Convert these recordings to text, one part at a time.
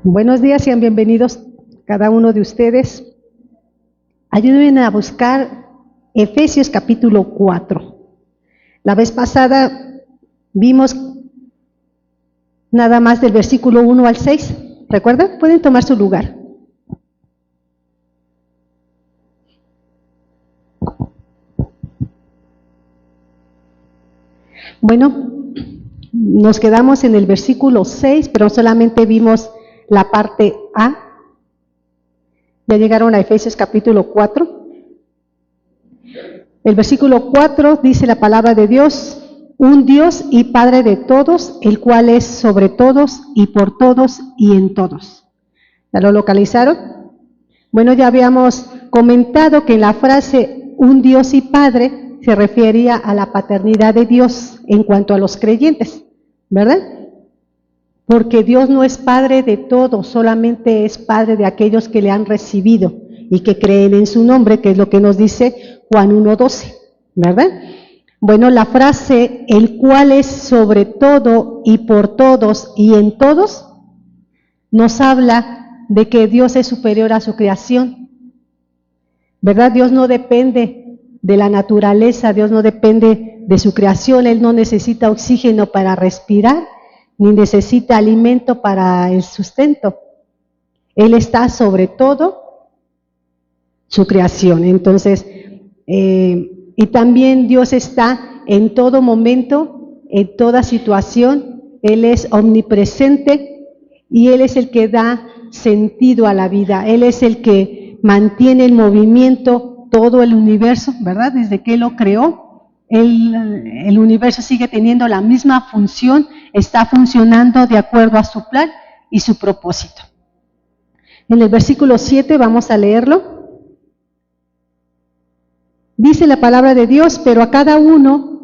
Buenos días, sean bienvenidos cada uno de ustedes. Ayúdenme a buscar Efesios capítulo 4. La vez pasada vimos nada más del versículo 1 al 6. ¿Recuerdan? Pueden tomar su lugar. Bueno, nos quedamos en el versículo 6, pero solamente vimos la parte A. Ya llegaron a Efesios capítulo 4. El versículo 4 dice la palabra de Dios: un Dios y Padre de todos, el cual es sobre todos y por todos y en todos. ¿Ya lo localizaron? Bueno, ya habíamos comentado que en la frase un Dios y Padre se refería a la paternidad de Dios en cuanto a los creyentes, ¿verdad? Porque Dios no es Padre de todos, solamente es Padre de aquellos que le han recibido y que creen en su nombre, que es lo que nos dice Juan 1:12, ¿verdad? Bueno, la frase, el cual es sobre todo y por todos y en todos, nos habla de que Dios es superior a su creación, ¿verdad? Dios no depende de la naturaleza, Dios no depende de su creación, Él no necesita oxígeno para respirar, ni necesita alimento para el sustento. Él está sobre todo su creación. Entonces, y también Dios está en todo momento, en toda situación. Él es omnipresente y Él es el que da sentido a la vida. Él es el que mantiene en movimiento todo el universo, ¿verdad? Desde que Él lo creó, el universo sigue teniendo la misma función, está funcionando de acuerdo a su plan y su propósito. En el versículo 7 vamos a leerlo. Dice la palabra de Dios: pero a cada uno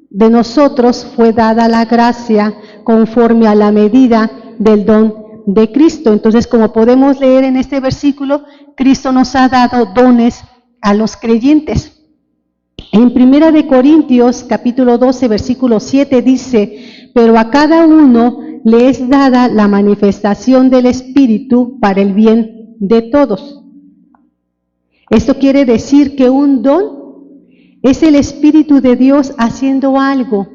de nosotros fue dada la gracia conforme a la medida del don de Cristo. Entonces, como podemos leer en este versículo, Cristo nos ha dado dones a los creyentes. En 1 de Corintios, capítulo 12, versículo 7 dice: pero a cada uno le es dada la manifestación del Espíritu para el bien de todos. Esto quiere decir que un don es el Espíritu de Dios haciendo algo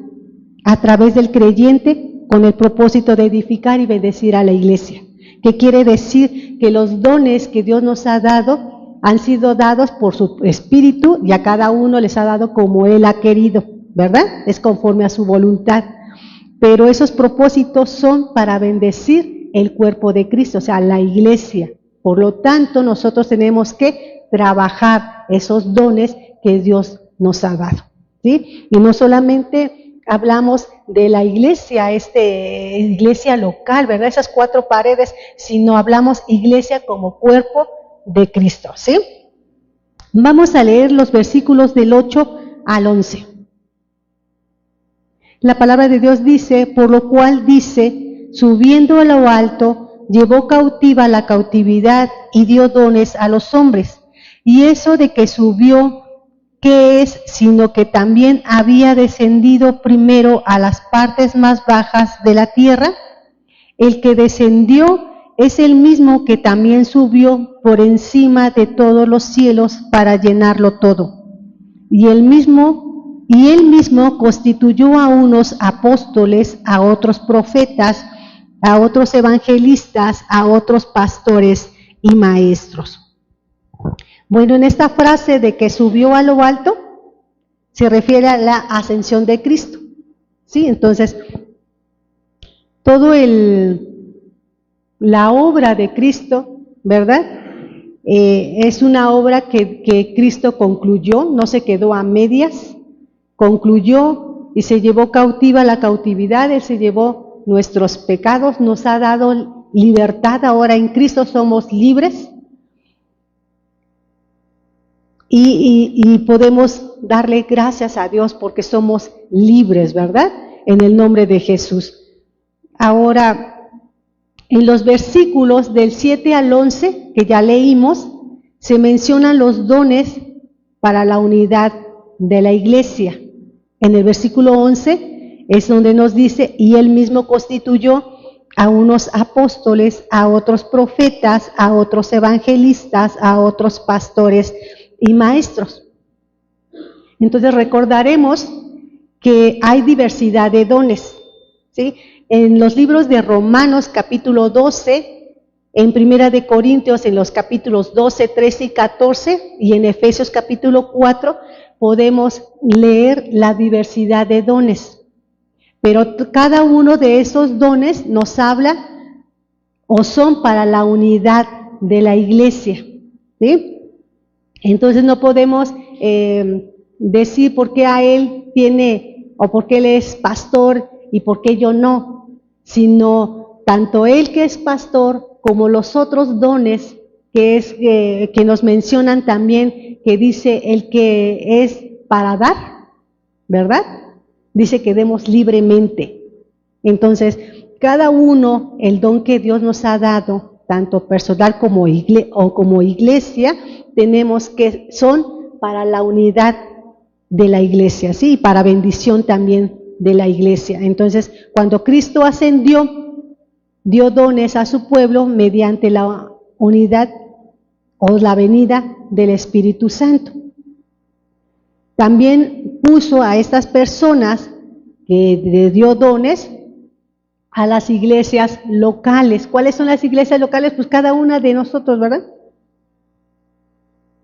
a través del creyente con el propósito de edificar y bendecir a la iglesia. ¿Qué quiere decir? Que los dones que Dios nos ha dado han sido dados por su Espíritu y a cada uno les ha dado como Él ha querido, ¿verdad? Es conforme a su voluntad. Pero esos propósitos son para bendecir el cuerpo de Cristo, o sea, la iglesia. Por lo tanto, nosotros tenemos que trabajar esos dones que Dios nos ha dado, ¿sí? Y no solamente hablamos de la iglesia, iglesia local, ¿verdad? Esas 4 paredes, sino hablamos iglesia como cuerpo de Cristo, ¿sí? Vamos a leer los versículos del 8 al 11. La palabra de Dios dice: por lo cual dice, subiendo a lo alto, llevó cautiva la cautividad y dio dones a los hombres. Y eso de que subió, ¿qué es? Sino que también había descendido primero a las partes más bajas de la tierra. El que descendió es el mismo que también subió por encima de todos los cielos para llenarlo todo. Y él mismo constituyó a unos apóstoles, a otros profetas, a otros evangelistas, a otros pastores y maestros. Bueno, en esta frase de que subió a lo alto, se refiere a la ascensión de Cristo, ¿sí? Entonces, la obra de Cristo, ¿verdad? Es una obra que Cristo concluyó, no se quedó a medias, concluyó y se llevó cautiva la cautividad. Él se llevó nuestros pecados, nos ha dado libertad. Ahora en Cristo somos libres y podemos darle gracias a Dios porque somos libres, ¿verdad? En el nombre de Jesús. Ahora, en los versículos del 7 al 11, que ya leímos, se mencionan los dones para la unidad de la iglesia. En el versículo 11 es donde nos dice: y Él mismo constituyó a unos apóstoles, a otros profetas, a otros evangelistas, a otros pastores y maestros. Entonces recordaremos que hay diversidad de dones, ¿sí? En los libros de Romanos capítulo 12, en Primera de Corintios en los capítulos 12, 13 y 14 y en Efesios capítulo 4 podemos leer la diversidad de dones. Pero cada uno de esos dones nos habla o son para la unidad de la iglesia, ¿sí? Entonces no podemos decir por qué a él tiene o por qué él es pastor y por qué yo no, sino tanto él que es pastor como los otros dones que nos mencionan también, que dice el que es para dar, ¿verdad? Dice que demos libremente. Entonces, cada uno, el don que Dios nos ha dado, tanto personal como iglesia, tenemos que son para la unidad de la iglesia, ¿sí? Y para bendición también de la iglesia. Entonces, cuando Cristo ascendió, dio dones a su pueblo mediante la unidad o la venida del Espíritu Santo. También puso a estas personas que le dio dones a las iglesias locales. ¿Cuáles son las iglesias locales? Pues cada una de nosotros, ¿verdad?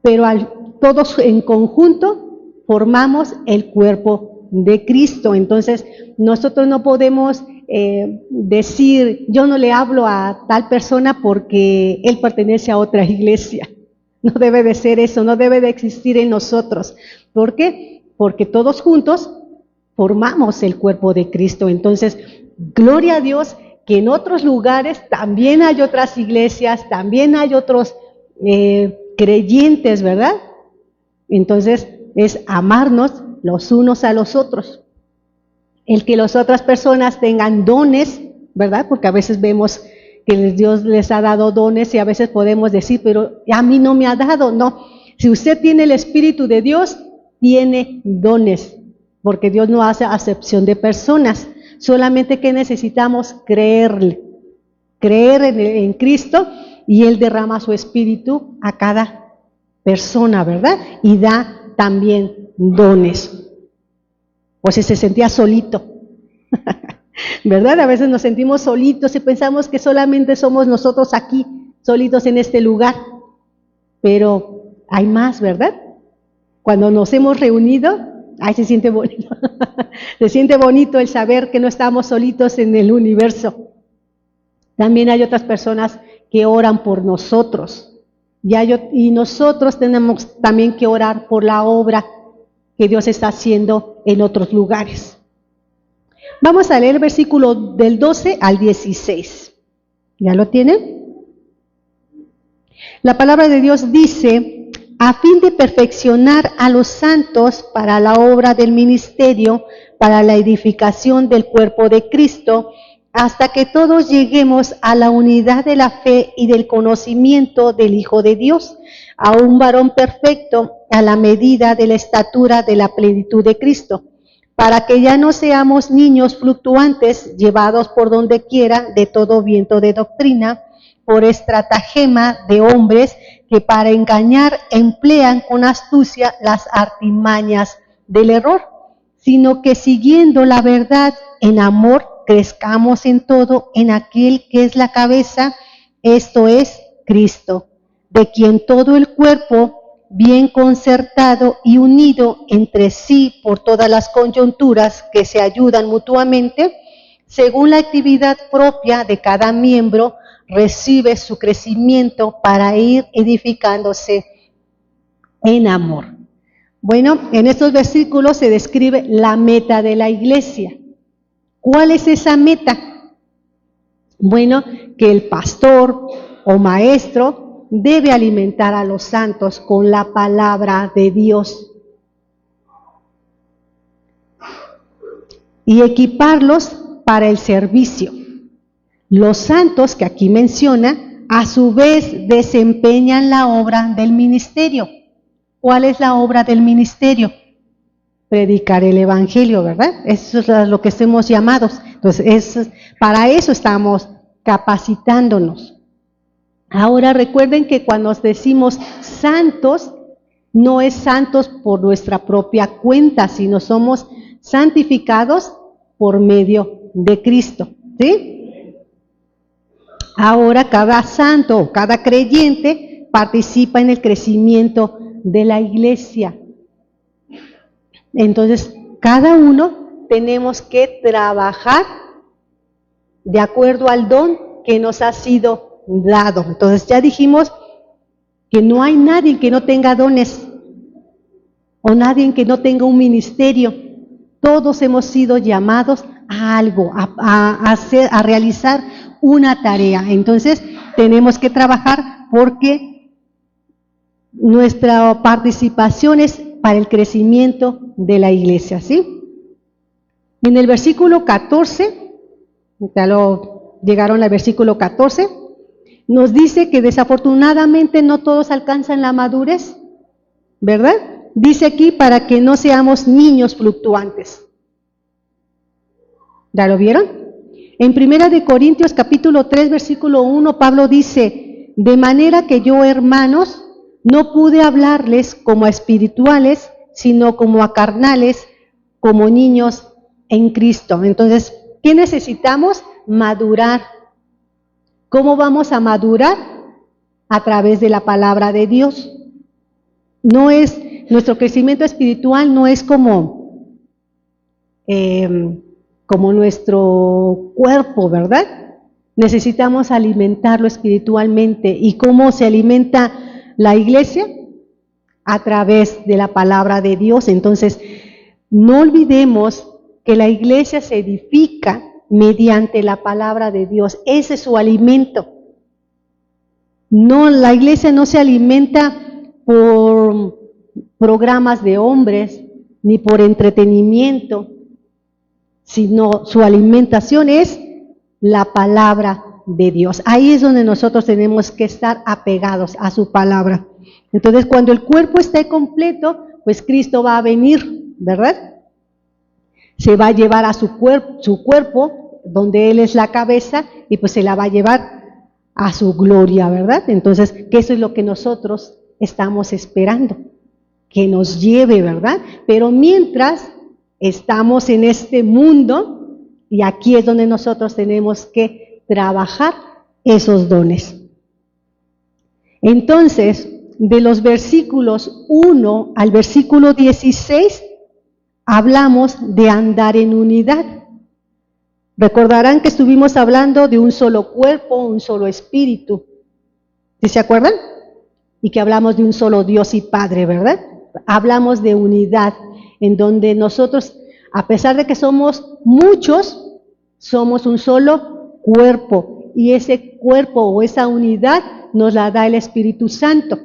Pero todos en conjunto formamos el cuerpo de Cristo. Entonces, nosotros no podemos decir, yo no le hablo a tal persona porque él pertenece a otra iglesia. No debe de ser eso, no debe de existir en nosotros. ¿Por qué? Porque todos juntos formamos el cuerpo de Cristo. Entonces, gloria a Dios que en otros lugares también hay otras iglesias, también hay otros creyentes, ¿verdad? Entonces, es amarnos los unos a los otros. El que las otras personas tengan dones, ¿verdad? Porque a veces vemos que Dios les ha dado dones y a veces podemos decir, pero a mí no me ha dado. No, si usted tiene el Espíritu de Dios, tiene dones, porque Dios no hace acepción de personas. Solamente que necesitamos creer en Cristo y Él derrama su Espíritu a cada persona, ¿verdad? Y da también dones. O si se sentía solito, ¿verdad? A veces nos sentimos solitos y pensamos que solamente somos nosotros aquí, solitos en este lugar, pero hay más, ¿verdad? Cuando nos hemos reunido, ay, se siente bonito, se siente bonito el saber que no estamos solitos en el universo. También hay otras personas que oran por nosotros, y nosotros tenemos también que orar por la obra que Dios está haciendo en otros lugares. Vamos a leer el versículo del 12 al 16. ¿Ya lo tienen? La palabra de Dios dice, a fin de perfeccionar a los santos para la obra del ministerio, para la edificación del cuerpo de Cristo, hasta que todos lleguemos a la unidad de la fe y del conocimiento del Hijo de Dios, a un varón perfecto, a la medida de la estatura de la plenitud de Cristo, para que ya no seamos niños fluctuantes, llevados por donde quiera de todo viento de doctrina, por estratagema de hombres que para engañar emplean con astucia las artimañas del error, sino que siguiendo la verdad en amor, crezcamos en todo en aquel que es la cabeza, esto es Cristo, de quien todo el cuerpo, bien concertado y unido entre sí por todas las coyunturas que se ayudan mutuamente, según la actividad propia de cada miembro, recibe su crecimiento para ir edificándose en amor. Bueno, en estos versículos se describe la meta de la iglesia. ¿Cuál es esa meta? Bueno, que el pastor o maestro debe alimentar a los santos con la palabra de Dios y equiparlos para el servicio. Los santos que aquí menciona, a su vez desempeñan la obra del ministerio. ¿Cuál es la obra del ministerio? Predicar el evangelio, ¿verdad? Eso es lo que estamos llamados. Entonces, para eso estamos capacitándonos. Ahora recuerden que cuando decimos santos, no es santos por nuestra propia cuenta, sino somos santificados por medio de Cristo, ¿sí? Ahora cada santo, cada creyente participa en el crecimiento de la iglesia. Entonces, cada uno tenemos que trabajar de acuerdo al don que nos ha sido dado. Entonces, ya dijimos que no hay nadie que no tenga dones o nadie que no tenga un ministerio. Todos hemos sido llamados a algo, a realizar una tarea. Entonces, tenemos que trabajar porque nuestra participación es para el crecimiento de la iglesia, ¿sí? En el versículo 14, ya llegaron al versículo 14, nos dice que desafortunadamente no todos alcanzan la madurez, ¿verdad? Dice aquí para que no seamos niños fluctuantes. ¿Ya lo vieron? En 1 Corintios capítulo 3, versículo 1, Pablo dice, de manera que yo, hermanos, no pude hablarles como a espirituales, sino como a carnales, como niños en Cristo. Entonces, ¿qué necesitamos? Madurar. ¿Cómo vamos a madurar? A través de la palabra de Dios. Nuestro crecimiento espiritual no es como nuestro cuerpo, ¿verdad? Necesitamos alimentarlo espiritualmente. ¿Y cómo se alimenta la iglesia? A través de la palabra de Dios. Entonces, no olvidemos que la iglesia se edifica mediante la palabra de Dios. Ese es su alimento. No, la iglesia no se alimenta por programas de hombres, ni por entretenimiento, sino su alimentación es la palabra de Dios. Ahí es donde nosotros tenemos que estar apegados a su palabra. Entonces, cuando el cuerpo esté completo, pues Cristo va a venir, ¿verdad? Se va a llevar a su cuerpo, donde Él es la cabeza, y pues se la va a llevar a su gloria, ¿verdad? Entonces, que eso es lo que nosotros estamos esperando, que nos lleve, ¿verdad? Pero mientras estamos en este mundo, y aquí es donde nosotros tenemos que trabajar esos dones. Entonces, de los versículos 1 al versículo 16, hablamos de andar en unidad. Recordarán que estuvimos hablando de un solo cuerpo, un solo espíritu. ¿Sí se acuerdan? Y que hablamos de un solo Dios y Padre, ¿verdad? Hablamos de unidad, en donde nosotros, a pesar de que somos muchos, somos un solo cuerpo. Y ese cuerpo o esa unidad nos la da el Espíritu Santo.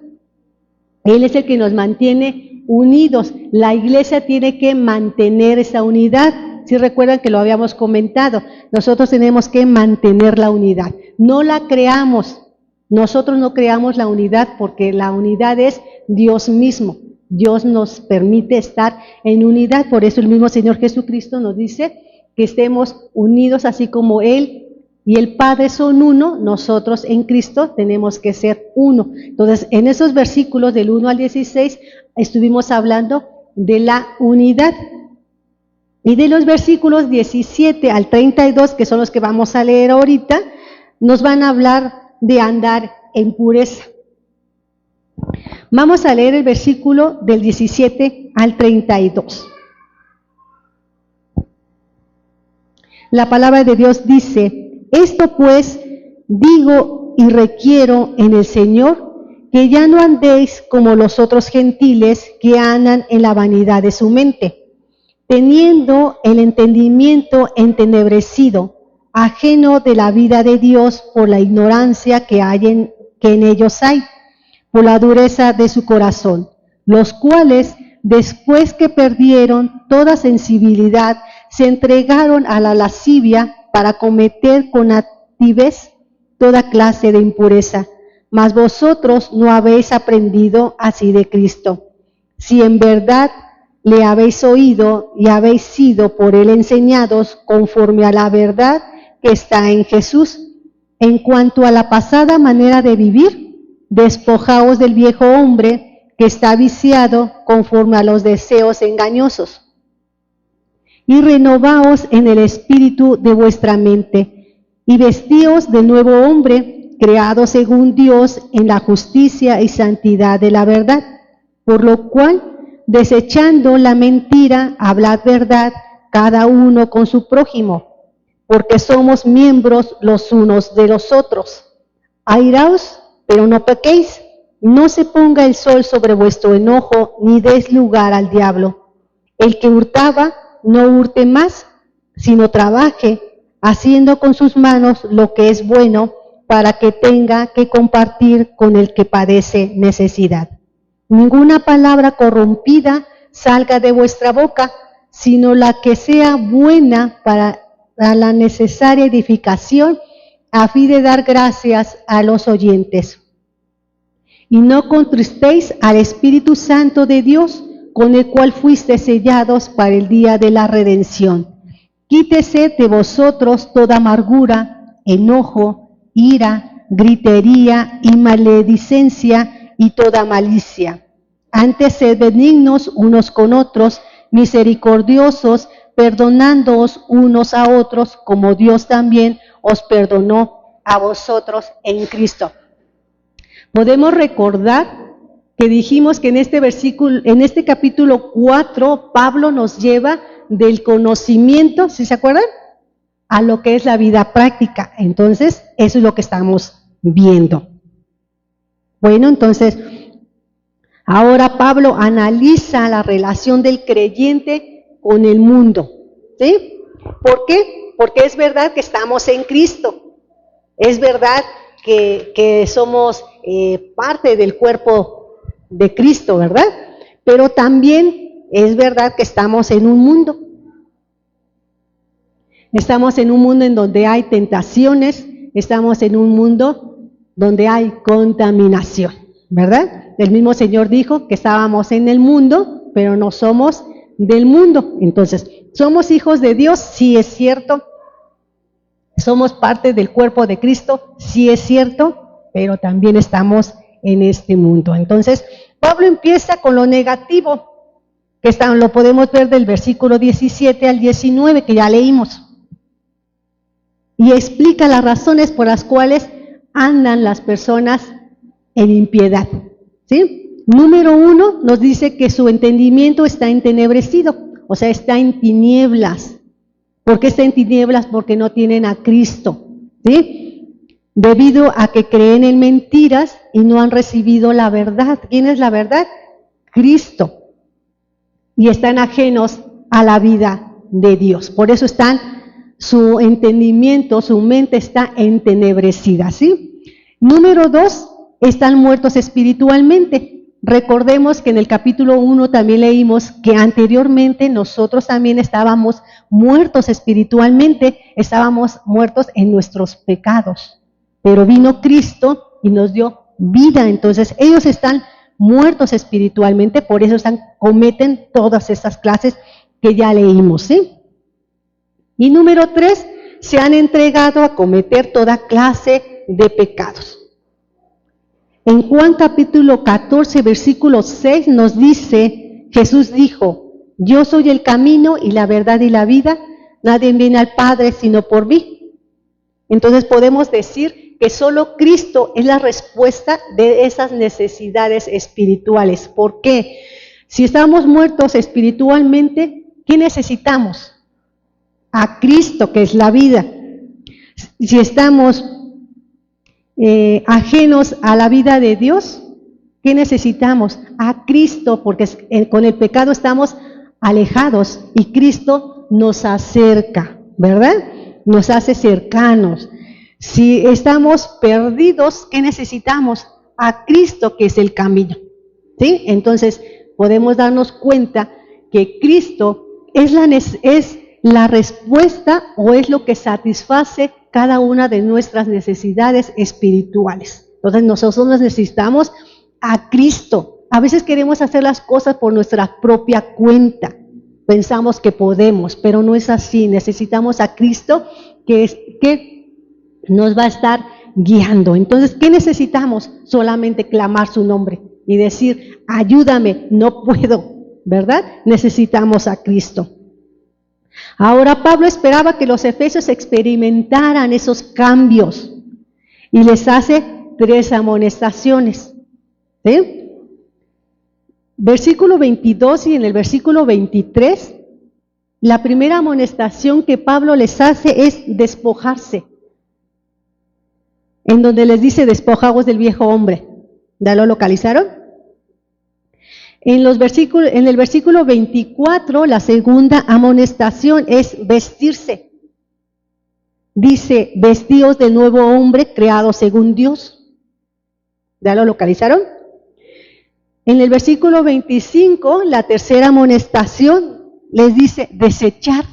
Él es el que nos mantiene unidos. La iglesia tiene que mantener esa unidad. Si recuerdan que lo habíamos comentado, nosotros tenemos que mantener la unidad. No la creamos. Nosotros no creamos la unidad porque la unidad es Dios mismo. Dios nos permite estar en unidad. Por eso el mismo Señor Jesucristo nos dice que estemos unidos así como Él y el Padre son uno, nosotros en Cristo tenemos que ser uno. Entonces, en esos versículos del 1 al 16 estuvimos hablando de la unidad. Y de los versículos 17 al 32, que son los que vamos a leer ahorita, nos van a hablar de andar en pureza. Vamos a leer el versículo del 17 al 32. La palabra de Dios dice, esto pues digo y requiero en el Señor, que ya no andéis como los otros gentiles que andan en la vanidad de su mente, teniendo el entendimiento entenebrecido, ajeno de la vida de Dios por la ignorancia que en ellos hay, por la dureza de su corazón, los cuales, después que perdieron toda sensibilidad, se entregaron a la lascivia para cometer con altivez toda clase de impureza. Mas vosotros no habéis aprendido así de Cristo. Si en verdad le habéis oído y habéis sido por él enseñados conforme a la verdad que está en Jesús, En cuanto a la pasada manera de vivir, despojaos del viejo hombre que está viciado conforme a los deseos engañosos, y renovaos en el espíritu de vuestra mente, y vestíos del nuevo hombre, creado según Dios en la justicia y santidad de la verdad, por lo cual, desechando la mentira, hablad verdad, cada uno con su prójimo, porque somos miembros los unos de los otros. Airaos, pero no pequéis, no se ponga el sol sobre vuestro enojo, ni deis lugar al diablo. El que hurtaba, no hurte más, sino trabaje, haciendo con sus manos lo que es bueno, para que tenga que compartir con el que padece necesidad. Ninguna palabra corrompida salga de vuestra boca, sino la que sea buena para la necesaria edificación, a fin de dar gracias a los oyentes. Y no contristéis al Espíritu Santo de Dios, con el cual fuiste sellados para el día de la redención. Quítese de vosotros toda amargura, enojo, ira, gritería y maledicencia y toda malicia. Antes sed benignos unos con otros, misericordiosos, perdonándoos unos a otros, como Dios también os perdonó a vosotros en Cristo. Podemos recordar que dijimos que en este versículo, en este capítulo 4, Pablo nos lleva del conocimiento, ¿sí se acuerdan?, a lo que es la vida práctica. Entonces, eso es lo que estamos viendo. Bueno, entonces, ahora Pablo analiza la relación del creyente con el mundo, ¿sí? ¿Por qué? Porque es verdad que estamos en Cristo, es verdad que somos parte del cuerpo de Cristo, ¿verdad? Pero también es verdad que estamos en un mundo. Estamos en un mundo en donde hay tentaciones, estamos en un mundo donde hay contaminación, ¿verdad? El mismo Señor dijo que estábamos en el mundo, pero no somos del mundo. Entonces, ¿somos hijos de Dios? Sí es cierto. ¿Somos parte del cuerpo de Cristo? Sí es cierto, pero también estamos en este mundo. Entonces, Pablo empieza con lo negativo, que lo podemos ver del versículo 17 al 19, que ya leímos. Y explica las razones por las cuales andan las personas en impiedad, ¿sí? Número 1, nos dice que su entendimiento está entenebrecido, o sea, está en tinieblas. ¿Por qué está en tinieblas? Porque no tienen a Cristo, ¿sí? Debido a que creen en mentiras y no han recibido la verdad. ¿Quién es la verdad? Cristo. Y están ajenos a la vida de Dios. Por eso su entendimiento, su mente está entenebrecida, ¿sí? Número 2, están muertos espiritualmente. Recordemos que en el capítulo 1 también leímos que anteriormente nosotros también estábamos muertos espiritualmente, estábamos muertos en nuestros pecados. Pero vino Cristo y nos dio vida. Entonces ellos están muertos espiritualmente, por eso cometen todas esas clases que ya leímos, ¿sí? Y número 3, se han entregado a cometer toda clase de pecados. En Juan capítulo 14, versículo 6 nos dice, Jesús dijo, yo soy el camino y la verdad y la vida, nadie viene al Padre sino por mí. Entonces podemos decir que solo Cristo es la respuesta de esas necesidades espirituales. ¿Por qué? Si estamos muertos espiritualmente, ¿qué necesitamos? A Cristo, que es la vida. Si estamos ajenos a la vida de Dios, ¿qué necesitamos? A Cristo, porque con el pecado estamos alejados y Cristo nos acerca, ¿verdad? Nos hace cercanos. Si estamos perdidos, ¿qué necesitamos? A Cristo, que es el camino, ¿sí? Entonces, podemos darnos cuenta que Cristo es la respuesta o es lo que satisface cada una de nuestras necesidades espirituales. Entonces, nosotros necesitamos a Cristo. A veces queremos hacer las cosas por nuestra propia cuenta. Pensamos que podemos, pero no es así. Necesitamos a Cristo, que nos va a estar guiando. Entonces, ¿qué necesitamos? Solamente clamar su nombre y decir, ayúdame, no puedo, ¿verdad? Necesitamos a Cristo. Ahora Pablo esperaba que los efesios experimentaran esos cambios y les hace 3 amonestaciones. ¿Sí? Versículo 22 y en el versículo 23, la primera amonestación que Pablo les hace es despojarse. En donde les dice, despojaos del viejo hombre. ¿Ya lo localizaron? En el versículo 24, la segunda amonestación es vestirse. Dice, vestíos del nuevo hombre creado según Dios. ¿Ya lo localizaron? En el versículo 25, la tercera amonestación les dice, desechar.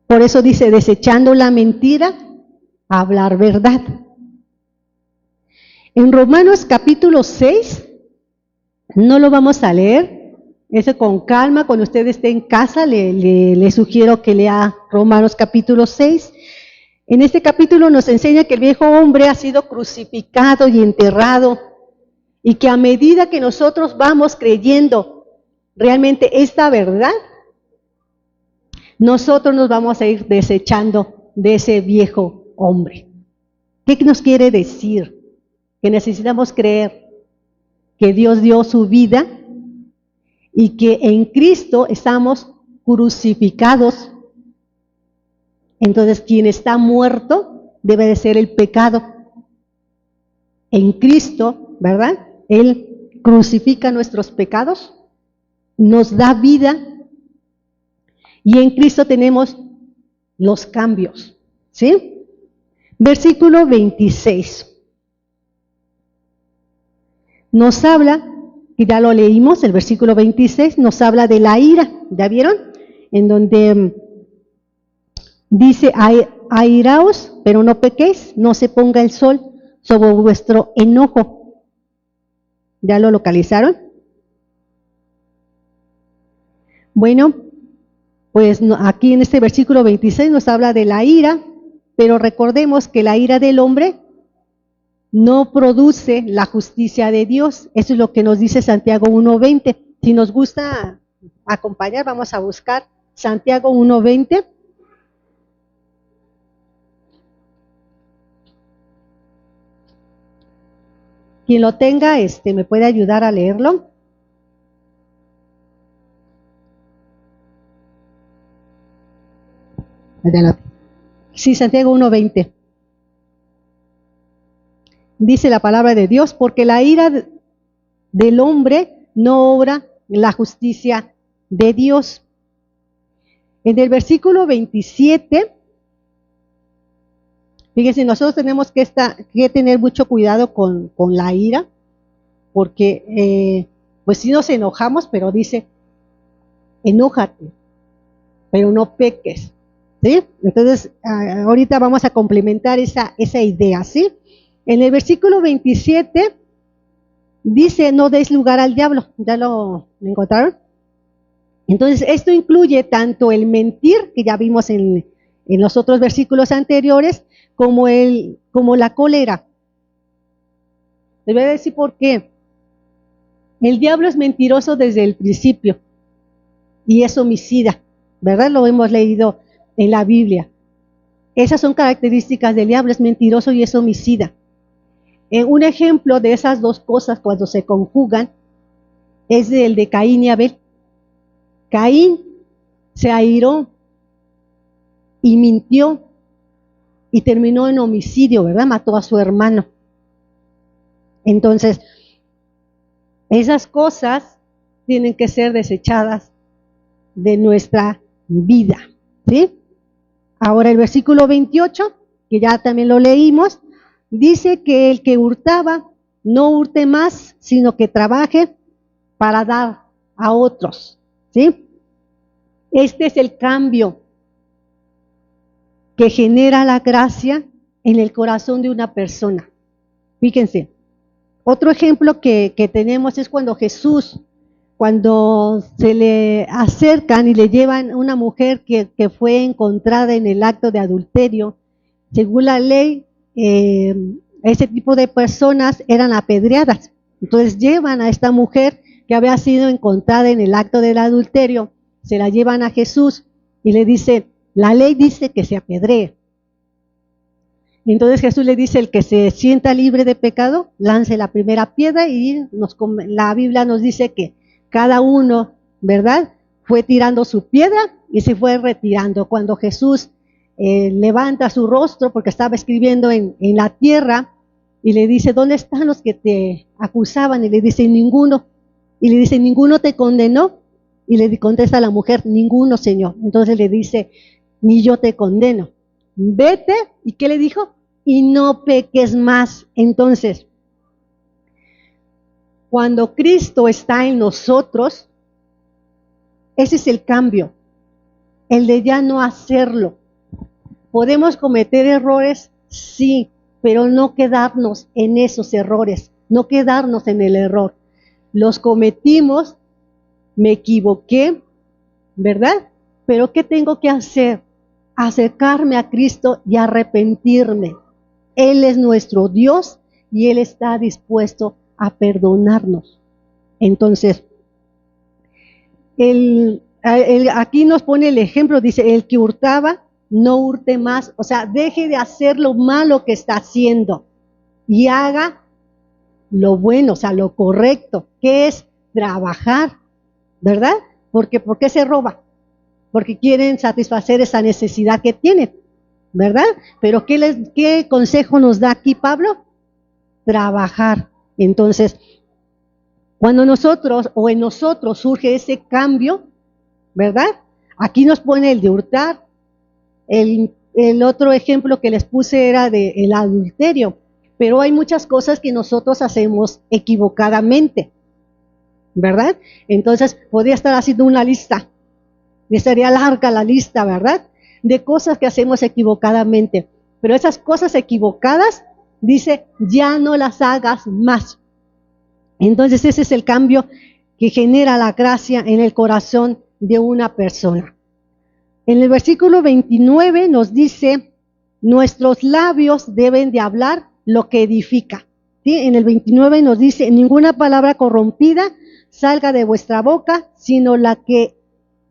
Por eso dice, desechando la mentira, hablar verdad. En Romanos capítulo 6, no lo vamos a leer, eso con calma, cuando usted esté en casa, le sugiero que lea Romanos capítulo 6. En este capítulo nos enseña que el viejo hombre ha sido crucificado y enterrado, y que a medida que nosotros vamos creyendo realmente esta verdad, nosotros nos vamos a ir desechando de ese viejo hombre. ¿Qué nos quiere decir? Que necesitamos creer que Dios dio su vida y que en Cristo estamos crucificados. Entonces, quien está muerto debe de ser el pecado. En Cristo, ¿verdad? Él crucifica nuestros pecados, nos da vida y en Cristo tenemos los cambios. ¿Sí? Versículo 26. Nos habla, y ya lo leímos, el versículo 26, nos habla de la ira, ¿ya vieron? En donde dice, airaos, pero no pequéis, no se ponga el sol sobre vuestro enojo. ¿Ya lo localizaron? Bueno, pues aquí en este versículo 26 nos habla de la ira, pero recordemos que la ira del hombre no produce la justicia de Dios. Eso es lo que nos dice Santiago 1:20. Si nos gusta acompañar, vamos a buscar Santiago 1:20. Quien lo tenga, me puede ayudar a leerlo. Adelante. Sí, Santiago 1:20. Dice la palabra de Dios, porque la ira del hombre no obra la justicia de Dios. En el versículo 27, fíjense, nosotros tenemos que tener mucho cuidado con la ira, porque pues si nos enojamos, pero dice, enójate, pero no peques, ¿sí? Entonces, ahorita vamos a complementar esa idea, ¿sí? En el versículo 27 dice, no deis lugar al diablo. ¿Ya lo encontraron? Entonces, esto incluye tanto el mentir, que ya vimos en los otros versículos anteriores, como la cólera. Les voy a decir por qué. El diablo es mentiroso desde el principio y es homicida, ¿verdad? Lo hemos leído en la Biblia. Esas son características del diablo, es mentiroso y es homicida. Un ejemplo de esas dos cosas cuando se conjugan es el de Caín y Abel. Caín se airó y mintió y terminó en homicidio, ¿verdad? Mató a su hermano. Entonces, esas cosas tienen que ser desechadas de nuestra vida, ¿sí? Ahora el versículo 28, que ya también lo leímos, dice que el que hurtaba no hurte más, sino que trabaje para dar a otros, ¿sí? Este es el cambio que genera la gracia en el corazón de una persona. Fíjense, otro ejemplo que tenemos es cuando Jesús, cuando se le acercan y le llevan una mujer que fue encontrada en el acto de adulterio, Según la ley, ese tipo de personas eran apedreadas. Entonces llevan a esta mujer que había sido encontrada en el acto del adulterio, se la llevan a Jesús y le dice, la ley dice que se apedree. Entonces Jesús le dice, el que se sienta libre de pecado, lance la primera piedra, y la Biblia nos dice que cada uno, ¿verdad?, fue tirando su piedra y se fue retirando. Cuando Jesús levanta su rostro, porque estaba escribiendo en la tierra, y le dice, ¿dónde están los que te acusaban? Y le dice, ninguno. Y le dice, ¿ninguno te condenó? Y le contesta a la mujer, ninguno, Señor. Entonces le dice, ni yo te condeno. Vete. ¿Y qué le dijo? Y no peques más. Entonces, cuando Cristo está en nosotros, ese es el cambio, el de ya no hacerlo. ¿Podemos cometer errores? Sí, pero no quedarnos en esos errores, no quedarnos en el error. Los cometimos, me equivoqué, ¿verdad? Pero ¿qué tengo que hacer? Acercarme a Cristo y arrepentirme. Él es nuestro Dios y Él está dispuesto a perdonarnos. Entonces, aquí nos pone el ejemplo, dice, el que hurtaba, no hurte más. O sea, deje de hacer lo malo que está haciendo y haga lo bueno, o sea, lo correcto, que es trabajar, ¿verdad? ¿Por qué se roba? Porque quieren satisfacer esa necesidad que tienen, ¿verdad? Pero ¿qué consejo nos da aquí Pablo? Trabajar. Entonces, cuando nosotros o en nosotros surge ese cambio, ¿verdad? Aquí nos pone el de hurtar. El otro ejemplo que les puse era del adulterio, pero hay muchas cosas que nosotros hacemos equivocadamente, ¿verdad? Entonces, podría estar haciendo una lista, y sería larga la lista, ¿verdad?, de cosas que hacemos equivocadamente, pero esas cosas equivocadas, dice, ya no las hagas más. Entonces ese es el cambio que genera la gracia en el corazón de una persona. En el versículo 29 nos dice, nuestros labios deben de hablar lo que edifica. ¿Sí? En el 29 nos dice, ninguna palabra corrompida salga de vuestra boca, sino la que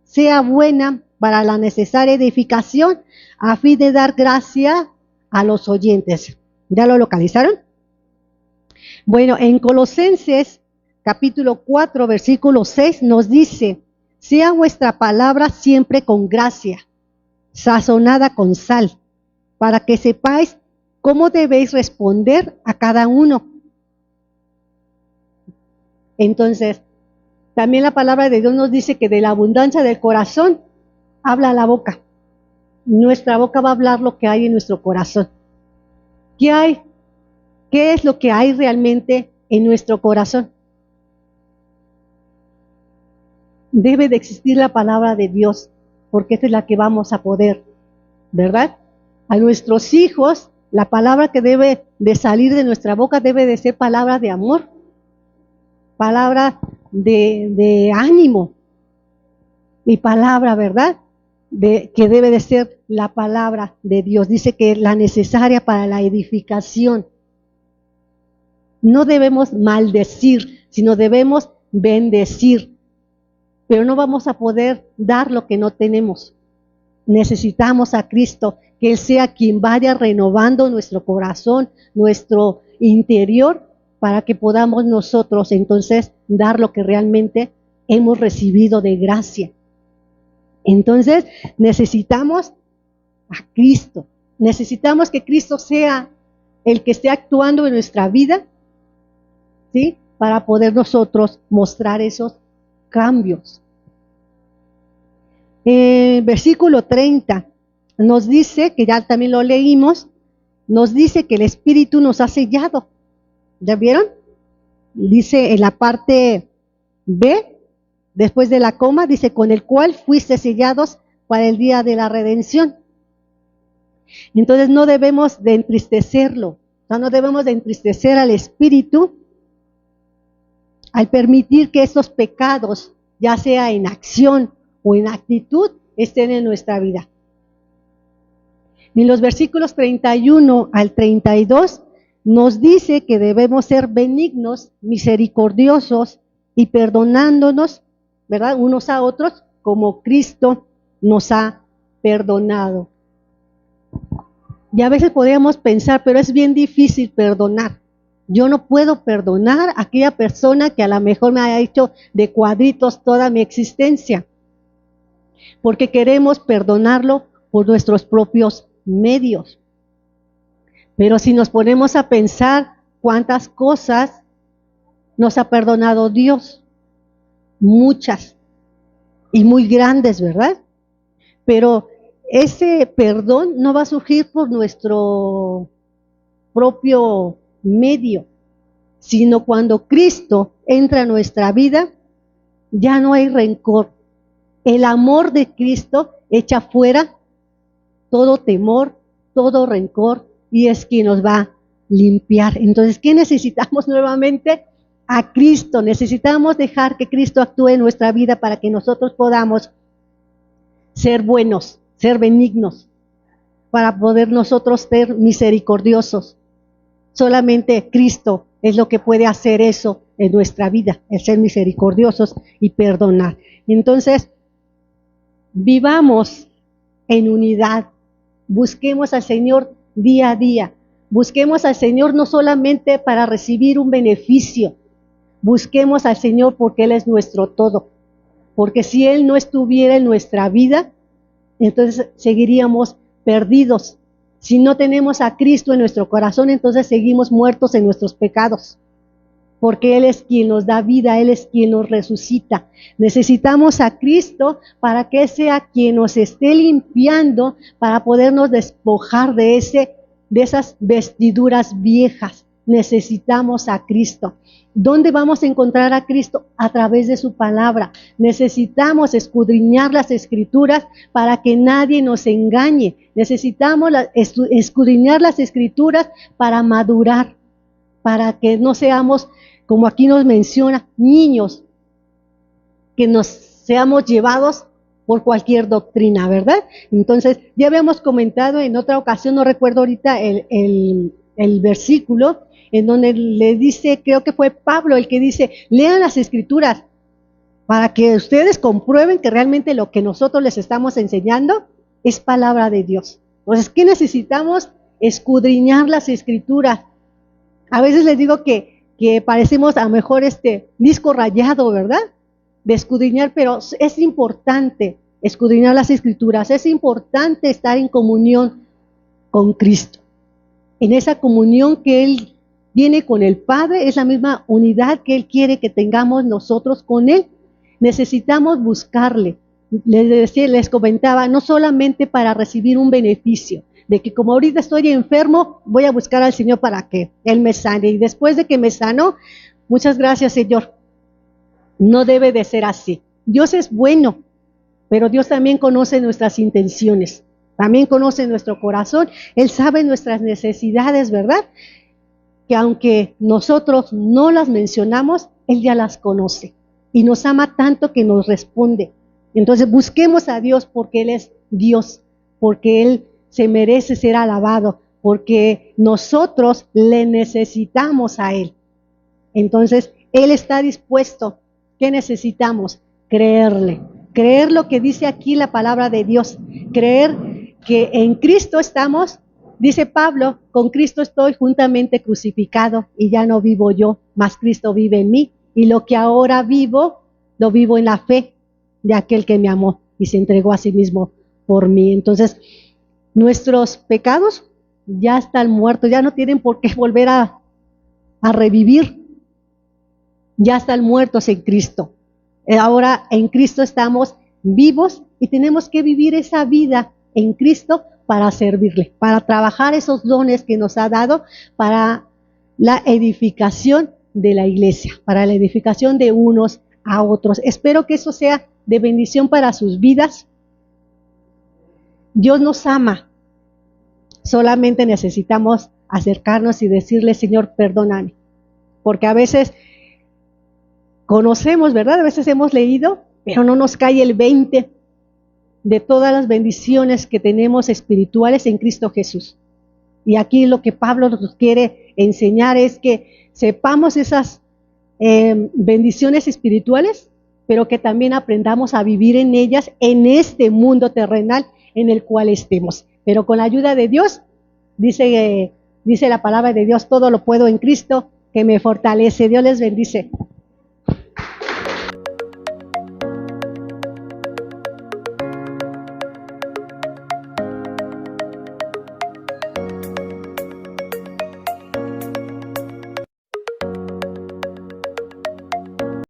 sea buena para la necesaria edificación, a fin de dar gracia a los oyentes. ¿Ya lo localizaron? Bueno, en Colosenses capítulo 4, versículo 6 nos dice, sea vuestra palabra siempre con gracia, sazonada con sal, para que sepáis cómo debéis responder a cada uno. Entonces, también la palabra de Dios nos dice que de la abundancia del corazón habla la boca. Nuestra boca va a hablar lo que hay en nuestro corazón. ¿Qué hay? ¿Qué es lo que hay realmente en nuestro corazón? Debe de existir la palabra de Dios, porque esta es la que vamos a poder, ¿verdad? A nuestros hijos, la palabra que debe de salir de nuestra boca debe de ser palabra de amor, palabra de ánimo y palabra, ¿verdad?, que debe de ser la palabra de Dios. Dice que es la necesaria para la edificación. No debemos maldecir, sino debemos bendecir. Pero no vamos a poder dar lo que no tenemos. Necesitamos a Cristo, que Él sea quien vaya renovando nuestro corazón, nuestro interior, para que podamos nosotros entonces dar lo que realmente hemos recibido de gracia. Entonces necesitamos a Cristo, necesitamos que Cristo sea el que esté actuando en nuestra vida, ¿sí?, para poder nosotros mostrar esos cambios. Versículo 30 nos dice, que ya también lo leímos, nos dice que el Espíritu nos ha sellado. ¿Ya vieron? Dice en la parte B, después de la coma, dice, con el cual fuiste sellados para el día de la redención. Entonces no debemos de entristecerlo, o sea, no debemos de entristecer al Espíritu al permitir que estos pecados, ya sea en acción o en actitud, estén en nuestra vida. En los versículos 31 al 32 nos dice que debemos ser benignos, misericordiosos y perdonándonos, ¿verdad? Unos a otros como Cristo nos ha perdonado. Y a veces podríamos pensar, pero es bien difícil perdonar. Yo no puedo perdonar a aquella persona que a lo mejor me haya hecho de cuadritos toda mi existencia, porque queremos perdonarlo por nuestros propios medios. Pero si nos ponemos a pensar cuántas cosas nos ha perdonado Dios, muchas y muy grandes, ¿verdad? Pero ese perdón no va a surgir por nuestro propio medio, sino cuando Cristo entra a nuestra vida, ya no hay rencor. El amor de Cristo echa fuera todo temor, todo rencor, y es quien nos va a limpiar. Entonces, ¿qué necesitamos nuevamente? A Cristo. Necesitamos dejar que Cristo actúe en nuestra vida para que nosotros podamos ser buenos, ser benignos, para poder nosotros ser misericordiosos. Solamente Cristo es lo que puede hacer eso en nuestra vida, el ser misericordiosos y perdonar. Entonces, vivamos en unidad, busquemos al Señor día a día, busquemos al Señor no solamente para recibir un beneficio, busquemos al Señor porque Él es nuestro todo, porque si Él no estuviera en nuestra vida, entonces seguiríamos perdidos. Si no tenemos a Cristo en nuestro corazón, entonces seguimos muertos en nuestros pecados, porque Él es quien nos da vida, Él es quien nos resucita. Necesitamos a Cristo para que sea quien nos esté limpiando, para podernos despojar de esas vestiduras viejas. Necesitamos a Cristo. ¿Dónde vamos a encontrar a Cristo? A través de su palabra. Necesitamos escudriñar las Escrituras para que nadie nos engañe. Necesitamos escudriñar las Escrituras para madurar, para que no seamos, como aquí nos menciona, niños, que nos seamos llevados por cualquier doctrina, ¿verdad? Entonces, ya habíamos comentado en otra ocasión, no recuerdo ahorita el versículo, en donde le dice, creo que fue Pablo el que dice, lean las Escrituras para que ustedes comprueben que realmente lo que nosotros les estamos enseñando es palabra de Dios. Entonces, ¿qué necesitamos? Escudriñar las Escrituras. A veces les digo que parecemos a lo mejor disco rayado, ¿verdad? De escudriñar, pero es importante escudriñar las Escrituras, es importante estar en comunión con Cristo. En esa comunión que Él tiene con el Padre, es la misma unidad que Él quiere que tengamos nosotros con Él. Necesitamos buscarle. Les comentaba, no solamente para recibir un beneficio, de que como ahorita estoy enfermo, voy a buscar al Señor para que Él me sane. Y después de que me sanó, muchas gracias, Señor. No debe de ser así. Dios es bueno, pero Dios también conoce nuestras intenciones, también conoce nuestro corazón. Él sabe nuestras necesidades, ¿verdad? Que aunque nosotros no las mencionamos, Él ya las conoce y nos ama tanto que nos responde. Entonces busquemos a Dios porque Él es Dios, porque Él se merece ser alabado, porque nosotros le necesitamos a Él. Entonces, Él está dispuesto. ¿Qué necesitamos? Creerle. Creer lo que dice aquí la palabra de Dios. Creer que en Cristo estamos, dice Pablo, con Cristo estoy juntamente crucificado y ya no vivo yo, mas Cristo vive en mí. Y lo que ahora vivo, lo vivo en la fe de aquel que me amó y se entregó a sí mismo por mí. Entonces, nuestros pecados ya están muertos, ya no tienen por qué volver a revivir. Ya están muertos en Cristo. Ahora en Cristo estamos vivos y tenemos que vivir esa vida en Cristo para servirle, para trabajar esos dones que nos ha dado para la edificación de la iglesia, para la edificación de unos a otros. Espero que eso sea de bendición para sus vidas. Dios nos ama. Solamente necesitamos acercarnos y decirle, Señor, perdóname. Porque a veces conocemos, ¿verdad? A veces hemos leído, pero no nos cae el 20 de todas las bendiciones que tenemos espirituales en Cristo Jesús. Y aquí lo que Pablo nos quiere enseñar es que sepamos esas bendiciones espirituales, pero que también aprendamos a vivir en ellas en este mundo terrenal en el cual estemos. Pero con la ayuda de Dios, dice la palabra de Dios, todo lo puedo en Cristo que me fortalece. Dios les bendice.